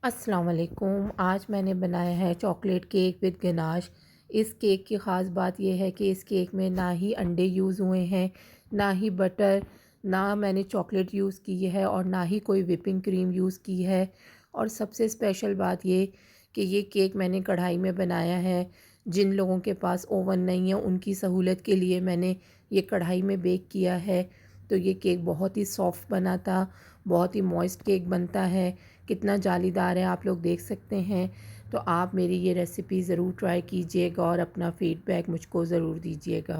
अस्सलाम वालेकुम। आज मैंने बनाया है चॉकलेट केक विद गनाश। इस केक की ख़ास बात यह है कि इस केक में ना ही अंडे यूज़ हुए हैं, ना ही बटर, ना मैंने चॉकलेट यूज़ की है और ना ही कोई व्हिपिंग क्रीम यूज़ की है। और सबसे स्पेशल बात ये कि ये केक मैंने कढ़ाई में बनाया है। जिन लोगों के पास ओवन नहीं है उनकी सहूलत के लिए मैंने ये कढ़ाई में बेक किया है। तो ये केक बहुत ही सॉफ्ट बना था, बहुत ही मॉइस्ट केक बनता है। कितना जालीदार है आप लोग देख सकते हैं। तो आप मेरी ये रेसिपी ज़रूर ट्राई कीजिएगा और अपना फ़ीडबैक मुझको ज़रूर दीजिएगा।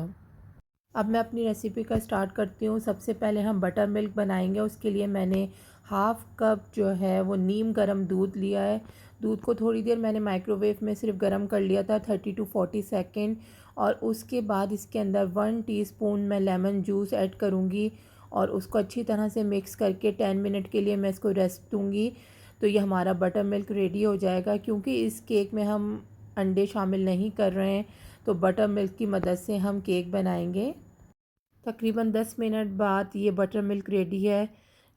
अब मैं अपनी रेसिपी का स्टार्ट करती हूँ। सबसे पहले हम बटर मिल्क बनाएंगे। उसके लिए मैंने हाफ़ कप जो है वो नीम गर्म दूध लिया है। दूध को थोड़ी देर मैंने माइक्रोवेव में सिर्फ गर्म कर लिया था, 30 to 40 सेकेंड। और उसके बाद इसके अंदर 1 टीस्पून मैं लेमन जूस ऐड करूँगी और उसको अच्छी तरह से मिक्स करके 10 मिनट के लिए मैं इसको रेस्ट दूँगी। तो ये हमारा बटर मिल्क रेडी हो जाएगा। क्योंकि इस केक में हम अंडे शामिल नहीं कर रहे हैं तो बटर मिल्क की मदद से हम केक बनाएंगे। तकरीबन 10 मिनट बाद ये बटर मिल्क रेडी है।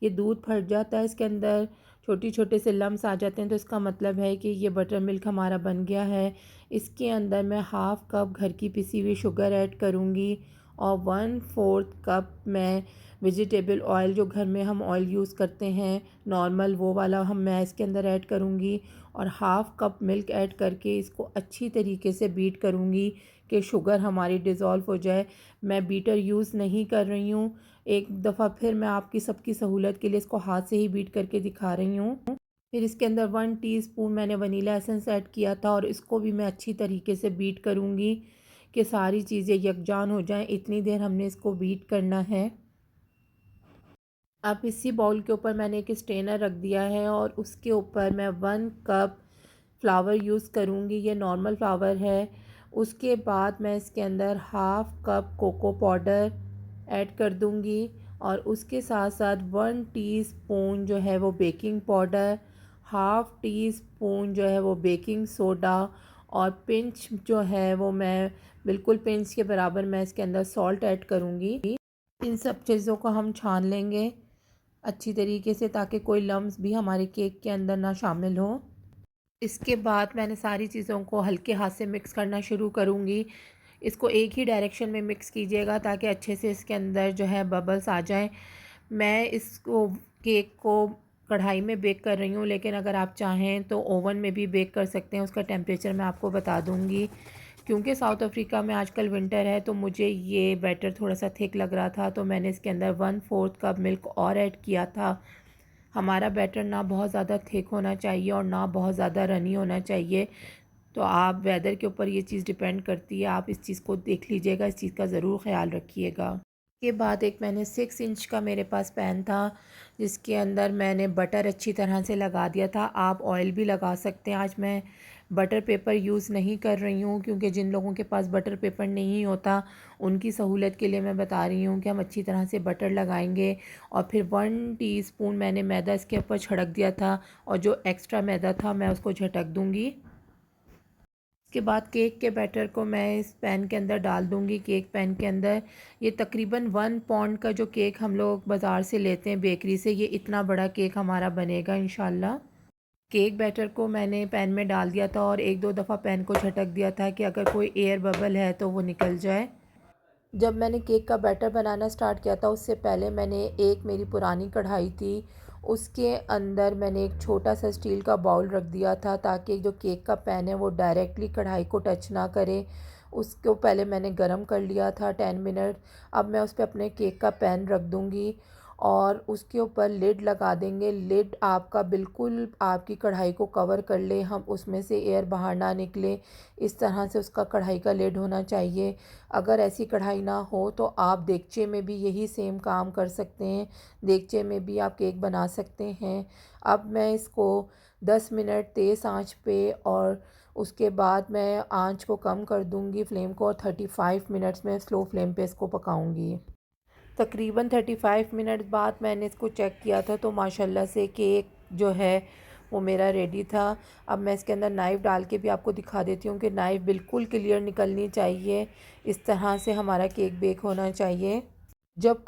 ये दूध फट जाता है, इसके अंदर छोटे छोटे से लम्स आ जाते हैं, तो इसका मतलब है कि ये बटर मिल्क हमारा बन गया है। इसके अंदर मैं हाफ़ कप घर की पिसी हुई शुगर ऐड करूँगी और 1/4 कप मैं वेजिटेबल ऑयल, जो घर में हम ऑयल यूज़ करते हैं नॉर्मल, वो वाला मैं इसके अंदर ऐड करूँगी। और हाफ़ कप मिल्क ऐड करके इसको अच्छी तरीके से बीट करूँगी कि शुगर हमारी डिज़ोल्व हो जाए। मैं बीटर यूज़ नहीं कर रही हूँ। एक दफ़ा फिर मैं आपकी सबकी सहूलत के लिए इसको हाथ से ही बीट करके दिखा रही हूँ। फिर इसके अंदर 1 टीस्पून मैंने वनीला एसेंस ऐड किया था और इसको भी मैं अच्छी तरीके से बीट करूँगी कि सारी चीज़ें यकजान हो जाएं। इतनी देर हमने इसको बीट करना है। अब इसी बाउल के ऊपर मैंने एक स्ट्रेनर रख दिया है और उसके ऊपर मैं 1 कप फ्लावर यूज़ करूँगी। ये नॉर्मल फ्लावर है। उसके बाद मैं इसके अंदर half cup cocoa powder add कर दूँगी और उसके साथ साथ 1 टीस्पून जो है वो baking powder, half tea spoon जो है वो बेकिंग सोडा और पिंच जो है वो मैं बिल्कुल पिंच के बराबर मैं इसके अंदर सॉल्ट ऐड करूँगी। इन सब चीज़ों को हम छान लेंगे अच्छी तरीके से ताकि कोई लम्स भी हमारे केक के अंदर ना शामिल हो। इसके बाद मैंने सारी चीज़ों को हल्के हाथ से मिक्स करना शुरू करूँगी। इसको एक ही डायरेक्शन में मिक्स कीजिएगा ताकि अच्छे से इसके अंदर जो है बबल्स आ जाएं। मैं इसको केक को कढ़ाई में बेक कर रही हूँ, लेकिन अगर आप चाहें तो ओवन में भी बेक कर सकते हैं। उसका टेम्परेचर मैं आपको बता दूँगी। क्योंकि साउथ अफ्रीका में आजकल विंटर है तो मुझे ये बैटर थोड़ा सा थिक लग रहा था, तो मैंने इसके अंदर 1/4 कप मिल्क और ऐड किया था। हमारा बैटर ना बहुत ज़्यादा थिक होना चाहिए और ना बहुत ज़्यादा रनी होना चाहिए। तो आप वेदर के ऊपर ये चीज़ डिपेंड करती है। आप इस चीज़ को देख लीजिएगा, इस चीज़ का ज़रूर ख़्याल रखिएगा। के बाद एक मैंने 6 इंच का मेरे पास पैन था जिसके अंदर मैंने बटर अच्छी तरह से लगा दिया था। आप ऑयल भी लगा सकते हैं। आज मैं बटर पेपर यूज़ नहीं कर रही हूँ क्योंकि जिन लोगों के पास बटर पेपर नहीं होता उनकी सहूलत के लिए मैं बता रही हूँ कि हम अच्छी तरह से बटर लगाएंगे। और फिर 1 टीस्पून मैंने मैदा इसके ऊपर छिड़क दिया था और जो एक्स्ट्रा मैदा था मैं उसको झटक दूँगी। उसके बाद केक के बैटर को मैं इस पैन के अंदर डाल दूँगी, केक पैन के अंदर। ये तकरीबन 1 पाउंड का जो केक हम लोग बाज़ार से लेते हैं बेकरी से, ये इतना बड़ा केक हमारा बनेगा इंशाल्लाह। केक बैटर को मैंने पैन में डाल दिया था और एक दो दफ़ा पैन को झटक दिया था कि अगर कोई एयर बबल है तो वो निकल जाए। जब मैंने केक का बैटर बनाना स्टार्ट किया था उससे पहले मैंने एक मेरी पुरानी कढ़ाई थी, उसके अंदर मैंने एक छोटा सा स्टील का बाउल रख दिया था ताकि जो केक का पैन है वो डायरेक्टली कढ़ाई को टच ना करे। उसको पहले मैंने गरम कर लिया था 10 मिनट। अब मैं उस पर अपने केक का पैन रख दूँगी और उसके ऊपर लिड लगा देंगे। लिड आपका बिल्कुल आपकी कढ़ाई को कवर कर ले, हम उसमें से एयर बाहर ना निकले, इस तरह से उसका कढ़ाई का लिड होना चाहिए। अगर ऐसी कढ़ाई ना हो तो आप देगचे में भी यही सेम काम कर सकते हैं। देगचे में भी आप केक बना सकते हैं। अब मैं इसको 10 मिनट तेज़ आंच पे और उसके बाद मैं आंच को कम कर दूंगी फ्लेम को और 35 मिनट्स में स्लो फ्लेम पे इसको पकाऊंगी। तकरीबन 35 मिनट बाद मैंने इसको चेक किया था तो माशाल्लाह से केक जो है वो मेरा रेडी था। अब मैं इसके अंदर नाइफ़ डाल के भी आपको दिखा देती हूँ कि नाइफ़ बिल्कुल क्लियर निकलनी चाहिए। इस तरह से हमारा केक बेक होना चाहिए। जब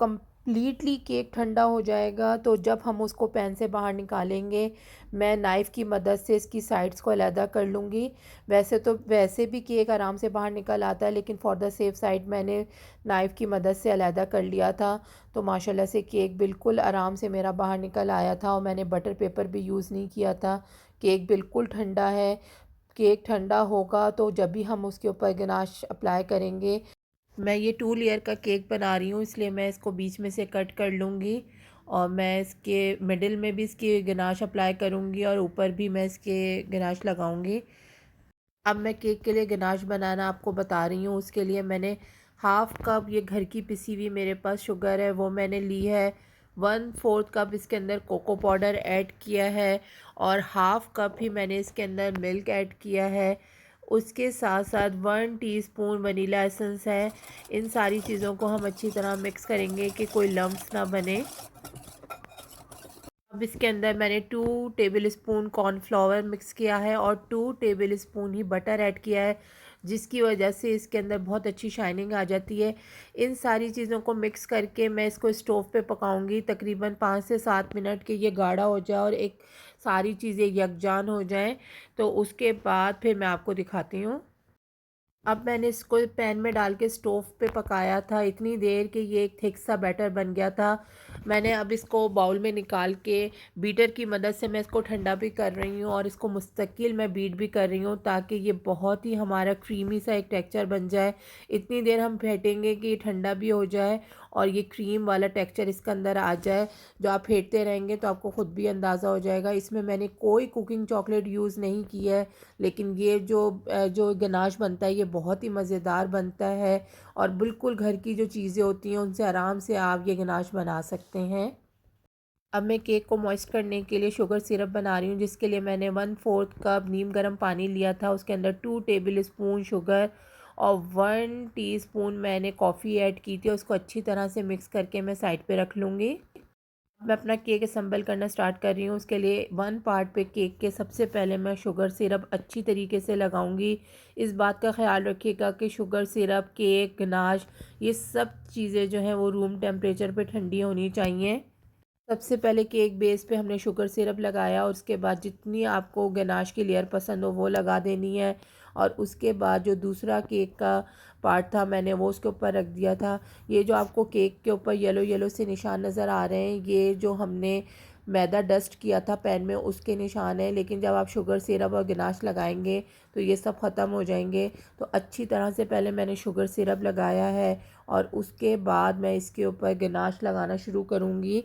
कंप्लीटली केक ठंडा हो जाएगा तो जब हम उसको पैन से बाहर निकालेंगे, मैं नाइफ़ की मदद से इसकी साइड्स को अलहदा कर लूँगी। वैसे तो वैसे भी केक आराम से बाहर निकल आता है, लेकिन फॉर द सेफ साइड मैंने नाइफ़ की मदद से अलहदा कर लिया था। तो माशाल्लाह से केक बिल्कुल आराम से मेरा बाहर निकल आया था और मैंने बटर पेपर भी यूज़ नहीं किया था। केक बिल्कुल ठंडा है। केक ठंडा होगा तो जब भी हम उसके ऊपर गनाश अप्लाई करेंगे, मैं ये 2 लेयर का केक बना रही हूँ, इसलिए मैं इसको बीच में से कट कर लूँगी और मैं इसके मिडिल में भी इसकी गनाश अप्लाई करूँगी और ऊपर भी मैं इसके गनाश लगाऊँगी। अब मैं केक के लिए गनाश बनाना आपको बता रही हूँ। उसके लिए मैंने हाफ़ कप ये घर की पिसी हुई मेरे पास शुगर है, वो मैंने ली है। 1/4 कप इसके अंदर कोको पाउडर ऐड किया है और हाफ़ कप ही मैंने इसके अंदर मिल्क ऐड किया है। उसके साथ साथ 1 टीस्पून वनीला एसेंस है। इन सारी चीज़ों को हम अच्छी तरह मिक्स करेंगे कि कोई लम्प्स ना बने। अब इसके अंदर मैंने 2 टेबल स्पून कॉर्नफ्लावर मिक्स किया है और 2 टेबल स्पून ही बटर ऐड किया है, जिसकी वजह से इसके अंदर बहुत अच्छी शाइनिंग आ जाती है। इन सारी चीज़ों को मिक्स करके मैं इसको स्टोव पे पकाऊंगी तकरीबन 5 से 7 मिनट के ये गाढ़ा हो जाए और एक सारी चीज़ें यकजान हो जाएं। तो उसके बाद फिर मैं आपको दिखाती हूँ। अब मैंने इसको पैन में डाल के स्टोव पे पकाया था इतनी देर कि ये एक थिक सा बैटर बन गया था। मैंने अब इसको बाउल में निकाल के बीटर की मदद से मैं इसको ठंडा भी कर रही हूँ और इसको मुस्तकिल मैं बीट भी कर रही हूँ ताकि ये बहुत ही हमारा क्रीमी सा एक टेक्सचर बन जाए। इतनी देर हम फेंटेंगे कि ये ठंडा भी हो जाए और ये क्रीम वाला टेक्सचर इसके अंदर आ जाए। जो आप फेंटते रहेंगे तो आपको ख़ुद भी अंदाज़ा हो जाएगा। इसमें मैंने कोई कुकिंग चॉकलेट यूज़ नहीं की है, लेकिन ये जो गनाश बनता है ये बहुत ही मज़ेदार बनता है और बिल्कुल घर की जो चीज़ें होती हैं उनसे आराम से आप ये गनाश बना सकते हैं। अब मैं केक को मॉइस्ट करने के लिए शुगर सिरप बना रही हूँ, जिसके लिए मैंने 1/4 कप नीम गर्म पानी लिया था। उसके अंदर 2 टेबल स्पून शुगर और 1 टीस्पून मैंने कॉफ़ी ऐड की थी। उसको अच्छी तरह से मिक्स करके मैं साइड पे रख लूँगी। मैं अपना केक असम्बल करना स्टार्ट कर रही हूँ। उसके लिए 1 पार्ट पे केक के सबसे पहले मैं शुगर सिरप अच्छी तरीके से लगाऊंगी। इस बात का ख्याल रखिएगा कि शुगर सिरप, केक, गनाश, ये सब चीज़ें जो हैं वो रूम टेम्परेचर पे ठंडी होनी चाहिए। सबसे पहले केक बेस पे हमने शुगर सिरप लगाया और उसके बाद जितनी आपको गनाश की लेयर पसंद हो वो लगा देनी है और उसके बाद जो दूसरा केक का पार्ट था मैंने वो उसके ऊपर रख दिया था। ये जो आपको केक के ऊपर येलो येलो से निशान नज़र आ रहे हैं, ये जो हमने मैदा डस्ट किया था पैन में उसके निशान है, लेकिन जब आप शुगर सिरप और गनाश लगाएंगे तो ये सब ख़त्म हो जाएंगे। तो अच्छी तरह से पहले मैंने शुगर सिरप लगाया है और उसके बाद मैं इसके ऊपर गनाश लगाना शुरू करूँगी।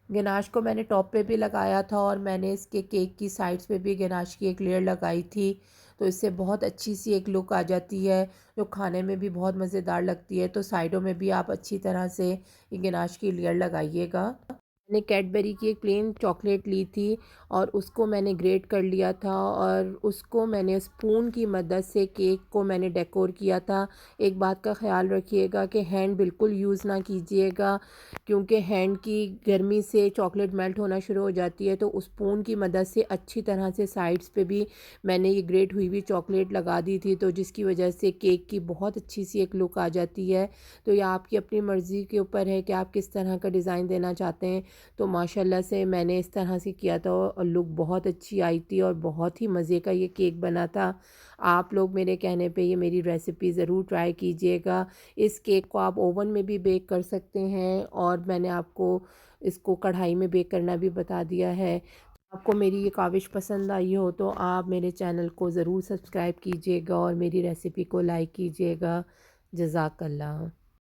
गनाश को मैंने टॉप पे भी लगाया था और मैंने इसके केक की साइड्स पे भी गनाश की एक लेयर लगाई थी। तो इससे बहुत अच्छी सी एक लुक आ जाती है, जो खाने में भी बहुत मज़ेदार लगती है। तो साइडों में भी आप अच्छी तरह से ये गनाश की लेयर लगाइएगा। मैंने कैडबरी की एक प्लेन चॉकलेट ली थी और उसको मैंने ग्रेट कर लिया था और उसको मैंने स्पून की मदद से केक को मैंने डेकोर किया था। एक बात का ख़्याल रखिएगा कि हैंड बिल्कुल यूज़ ना कीजिएगा, क्योंकि हैंड की गर्मी से चॉकलेट मेल्ट होना शुरू हो जाती है। तो उस स्पून की मदद से अच्छी तरह से साइड्स पे भी मैंने ये ग्रेट हुई हुई चॉकलेट लगा दी थी, तो जिसकी वजह से केक की बहुत अच्छी सी एक लुक आ जाती है। तो ये आपकी अपनी मर्ज़ी के ऊपर है कि आप किस तरह का डिज़ाइन देना चाहते हैं। तो माशाल्लाह से मैंने इस तरह से किया था और लुक बहुत अच्छी आई थी और बहुत ही मज़े का ये केक बना था। आप लोग मेरे कहने पे ये मेरी रेसिपी ज़रूर ट्राई कीजिएगा। इस केक को आप ओवन में भी बेक कर सकते हैं और मैंने आपको इसको कढ़ाई में बेक करना भी बता दिया है। आपको मेरी ये काविश पसंद आई हो तो आप मेरे चैनल को ज़रूर सब्सक्राइब कीजिएगा और मेरी रेसिपी को लाइक कीजिएगा। जज़ाकल्लाह।